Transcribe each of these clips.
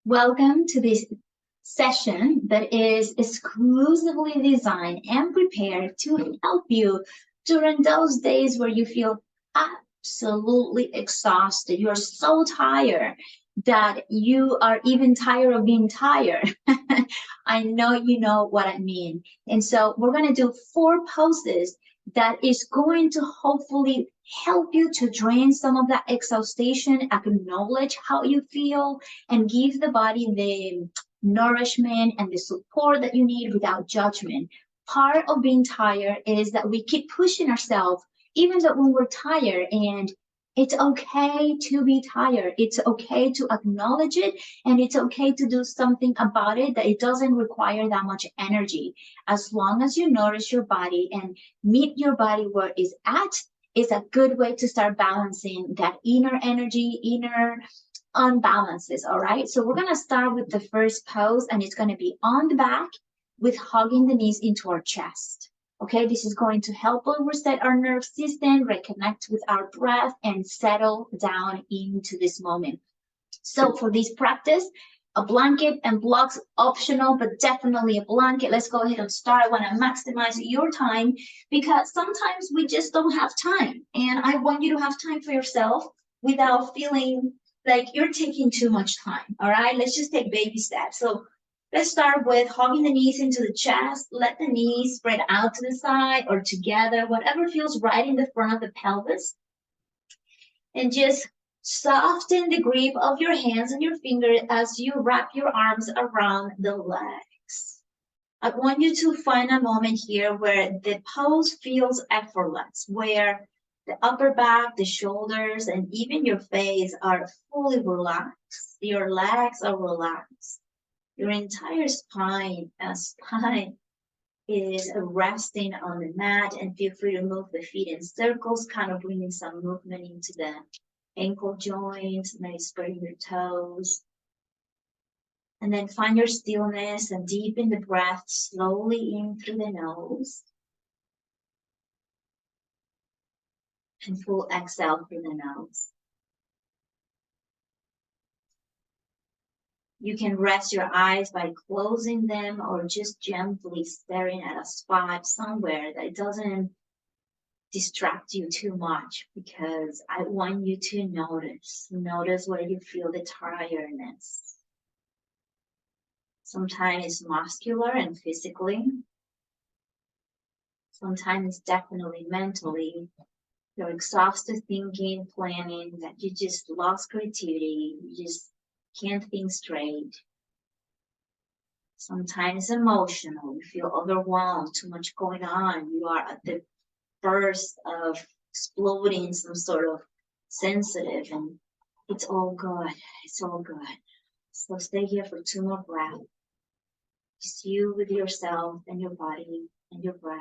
Welcome to this session that is exclusively designed and prepared to help you during those days where you feel absolutely exhausted. You're so tired that you are even tired of being tired. I know you know what I mean. And so we're going to do 4 poses that is going to hopefully help you to drain some of that exhaustion, acknowledge how you feel, and give the body the nourishment and the support that you need without judgment. Part of being tired is that we keep pushing ourselves, even though when we're tired, and it's okay to be tired. It's okay to acknowledge it, and it's okay to do something about it, that it doesn't require that much energy. As long as you nourish your body and meet your body where it's at, is a good way to start balancing that inner energy, inner unbalances. All right, so we're going to start with the first pose, and it's going to be on the back with hugging the knees into our chest. Okay, this is going to help us reset our nerve system, reconnect with our breath, and settle down into this moment. So for this practice, a blanket and blocks optional, but definitely a blanket. Let's go ahead and start. I want to maximize your time because sometimes we just don't have time. And I want you to have time for yourself without feeling like you're taking too much time. All right, let's just take baby steps. So let's start with hugging the knees into the chest. Let the knees spread out to the side or together, whatever feels right in the front of the pelvis. And just soften the grip of your hands and your fingers as you wrap your arms around the legs. I want you to find a moment here where the pose feels effortless, where the upper back, the shoulders, and even your face are fully relaxed. Your legs are relaxed. Your entire spine is resting on the mat, and feel free to move the feet in circles, kind of bringing some movement into the ankle joint, maybe spreading your toes. And then find your stillness and deepen the breath slowly in through the nose. And full exhale through the nose. You can rest your eyes by closing them or just gently staring at a spot somewhere that doesn't distract you too much, because I want you to notice where you feel the tiredness. Sometimes it's muscular and physically. Sometimes it's definitely mentally. You're exhausted thinking, planning, that you just lost creativity. You just can't think straight. Sometimes emotional. You feel overwhelmed, too much going on. You are at the burst of exploding some sort of sensitive, and it's all good. It's all good. So stay here for 2 more breaths. Just you with yourself and your body and your breath.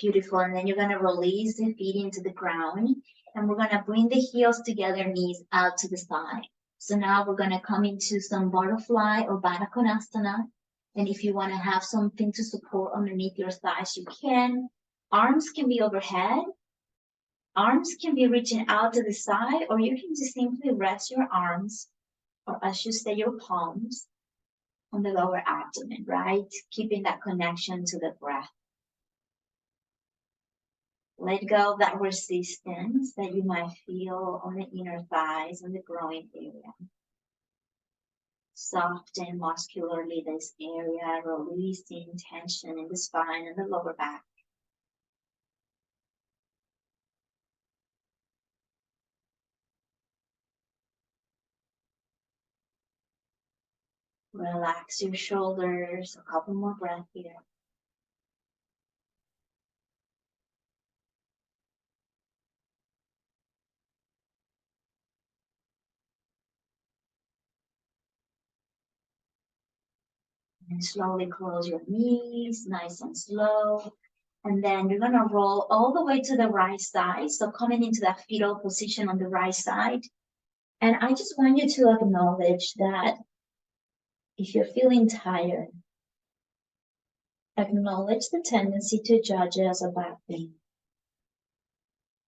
Beautiful. And then you're going to release the feet into the ground, and we're going to bring the heels together, knees out to the side. So now we're going to come into some butterfly or Baddha Konasana. And if you want to have something to support underneath your thighs, you can. Arms can be overhead. Arms can be reaching out to the side, or you can just simply rest your arms, or I should say your palms, on the lower abdomen, right? Keeping that connection to the breath. Let go of that resistance that you might feel on the inner thighs and the groin area. Soften muscularly this area, releasing tension in the spine and the lower back. Relax your shoulders. A couple more breaths here. And slowly close your knees, nice and slow. And then you're gonna roll all the way to the right side. So coming into that fetal position on the right side. And I just want you to acknowledge that If you're feeling tired, acknowledge the tendency to judge it as a bad thing.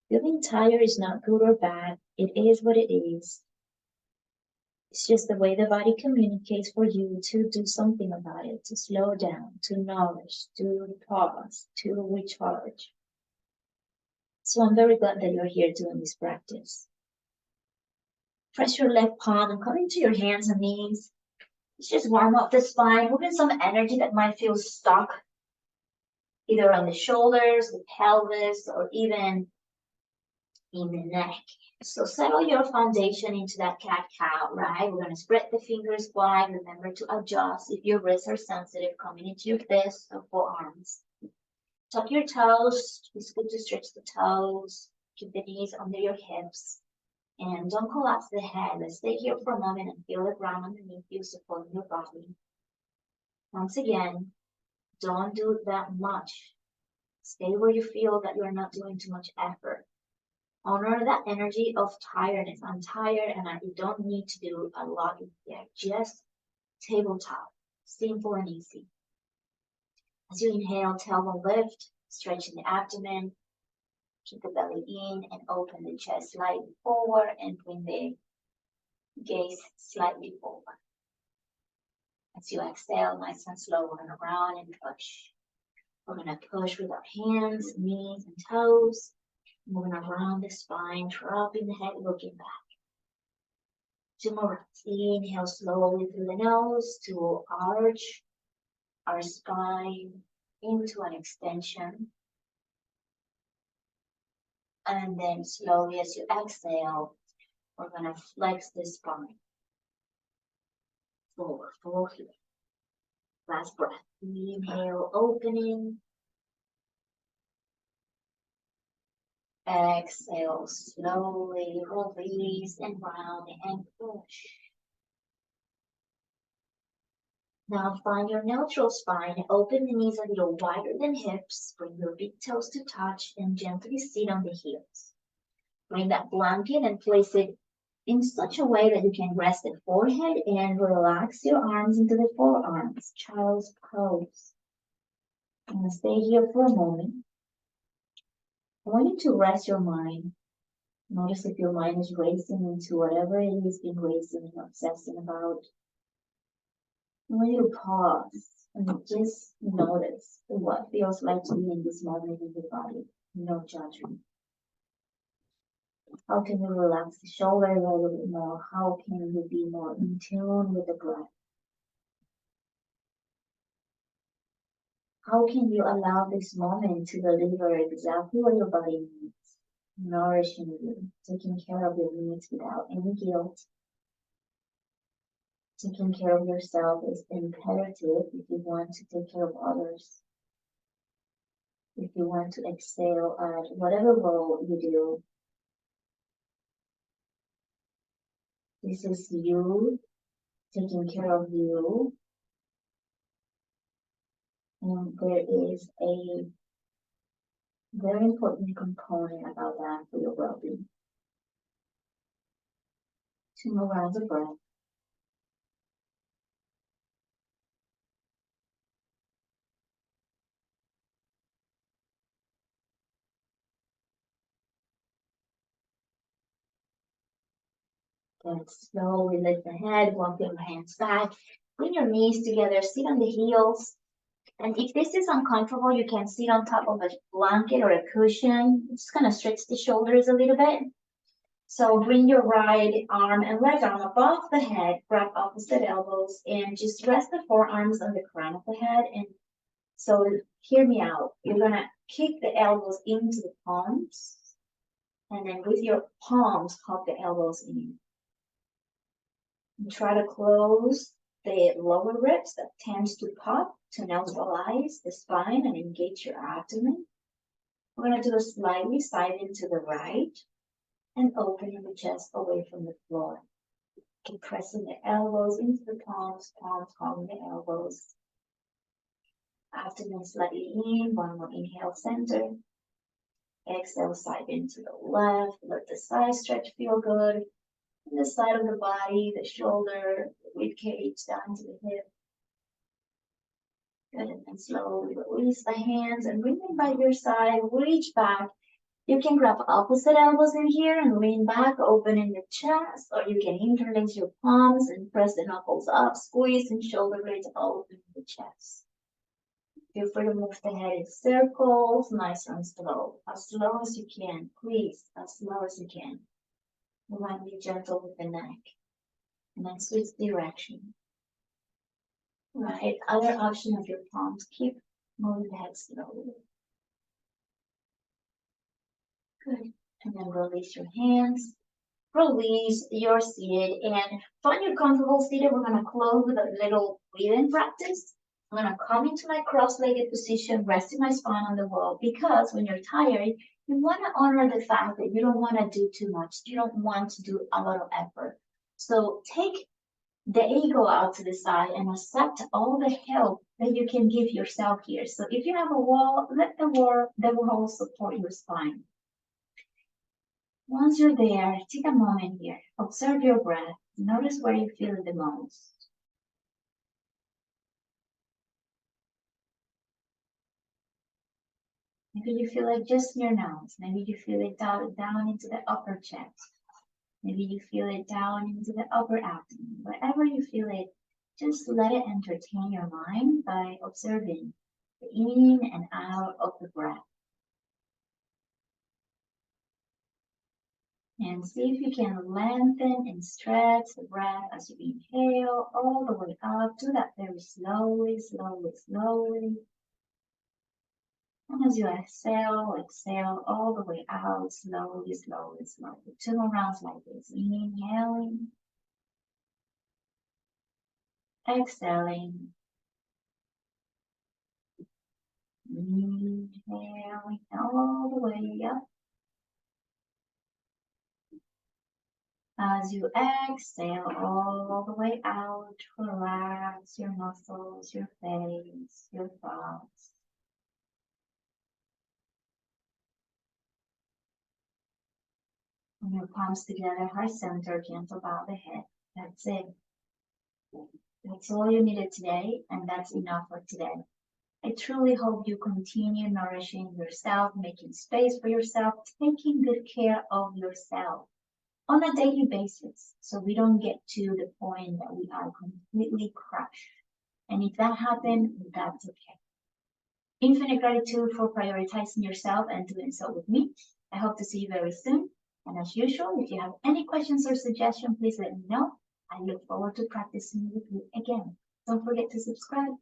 Feeling tired is not good or bad. It is what it is. It's just the way the body communicates for you to do something about it, to slow down, to nourish, to pause, to recharge. So I'm very glad that you're here doing this practice. Press your left palm and come into your hands and knees. Let's just warm up the spine, moving some energy that might feel stuck, either on the shoulders, the pelvis, or even in the neck. So settle your foundation into that cat-cow, right? We're going to spread the fingers wide. Remember to adjust if your wrists are sensitive, coming into your fists or forearms. Tuck your toes. It's good to stretch the toes. Keep the knees under your hips. And don't collapse the head. Let's stay here for a moment and feel the ground underneath you supporting your body. Once again, don't do that much. Stay where you feel that you're not doing too much effort. Honor that energy of tiredness. I'm tired and I don't need to do a lot here. Just tabletop, simple and easy. As you inhale, tailbone lift, stretching the abdomen. Keep the belly in and open the chest slightly forward and bring the gaze slightly forward. As you exhale, nice and slow, we're going to round and push. We're going to push with our hands, knees, and toes. Moving around the spine, dropping the head, looking back. 2 more breaths. Inhale slowly through the nose to arch our spine into an extension. And then slowly as you exhale, we're going to flex the spine. Forward, forward here. Last breath. Inhale, opening. Exhale, slowly release and round and push. Now find your neutral spine. Open the knees a little wider than hips. Bring your big toes to touch and gently sit on the heels. Bring that blanket and place it in such a way that you can rest the forehead and relax your arms into the forearms. Child's pose. I'm going to stay here for a moment. I want you to rest your mind. Notice if your mind is racing into whatever it is been racing and obsessing about. I want you to pause and just notice what feels like to be in this moment in your body. No judgment. How can you relax the shoulders a little bit more? How can you be more in tune with the breath? How can you allow this moment to deliver exactly what your body needs? Nourishing you, taking care of your needs without any guilt. Taking care of yourself is imperative if you want to take care of others. If you want to excel at whatever role you do. This is you taking care of you. And there is a very important component about that for your well-being. 2 more rounds of breath. Then slowly lift the head, walk your hands back, bring your knees together, sit on the heels. And if this is uncomfortable, you can sit on top of a blanket or a cushion. It's gonna stretch the shoulders a little bit. So bring your right arm and left arm above the head, grab opposite elbows, and just rest the forearms on the crown of the head. And so hear me out. You're gonna kick the elbows into the palms, and then with your palms, hug the elbows in. And try to close the lower ribs that tends to pop to neutralize the spine and engage your abdomen. We're going to do a slightly side into the right and opening the chest away from the floor. Keep pressing the elbows into the palms, palms hugging the elbows. Abdomen slightly in, 1 more inhale, center. Exhale, side into the left. Let the side stretch feel good. the side of the body, the shoulder, the rib cage down to the hip. Good, and then slowly release the hands and bring them by your side, reach back. You can grab opposite elbows in here and lean back, opening the chest, or you can interlace your palms and press the knuckles up, squeeze and shoulder blades open the chest. Feel free to move the head in circles, nice and slow as you can, please, as slow as you can. You want to be gentle with the neck, and then switch direction. Right, other option of your palms, keep moving the head slowly. Good, and then release your hands. Release your seated, and find your comfortable seated. We're gonna close with a little breathing practice. I'm gonna come into my cross-legged position, resting my spine on the wall, because when you're tired, you wanna honor the fact that you don't wanna do too much. You don't want to do a lot of effort. So take the ego out to the side and accept all the help that you can give yourself here. So if you have a wall, let the wall support your spine. Once you're there, take a moment here. Observe your breath. Notice where you feel it the most. Maybe you feel it just in your nose. Maybe you feel it down into the upper chest. Maybe you feel it down into the upper abdomen. Wherever you feel it, just let it entertain your mind by observing the in and out of the breath. And see if you can lengthen and stretch the breath as you inhale all the way up. Do that very slowly, slowly, slowly. And as you exhale all the way out, slowly, slowly, slowly. 2 more rounds like this. Inhaling. Exhaling. Inhaling all the way up. As you exhale all the way out, relax your muscles, your face, your thoughts. And your palms together, heart center, gentle bow the head. That's it. That's all you needed today, and that's enough for today. I truly hope you continue nourishing yourself, making space for yourself, taking good care of yourself on a daily basis, so we don't get to the point that we are completely crushed. And if that happens, that's okay. Infinite gratitude for prioritizing yourself and doing so with me. I hope to see you very soon. And as usual, if you have any questions or suggestions, please let me know. I look forward to practicing with you again. Don't forget to subscribe.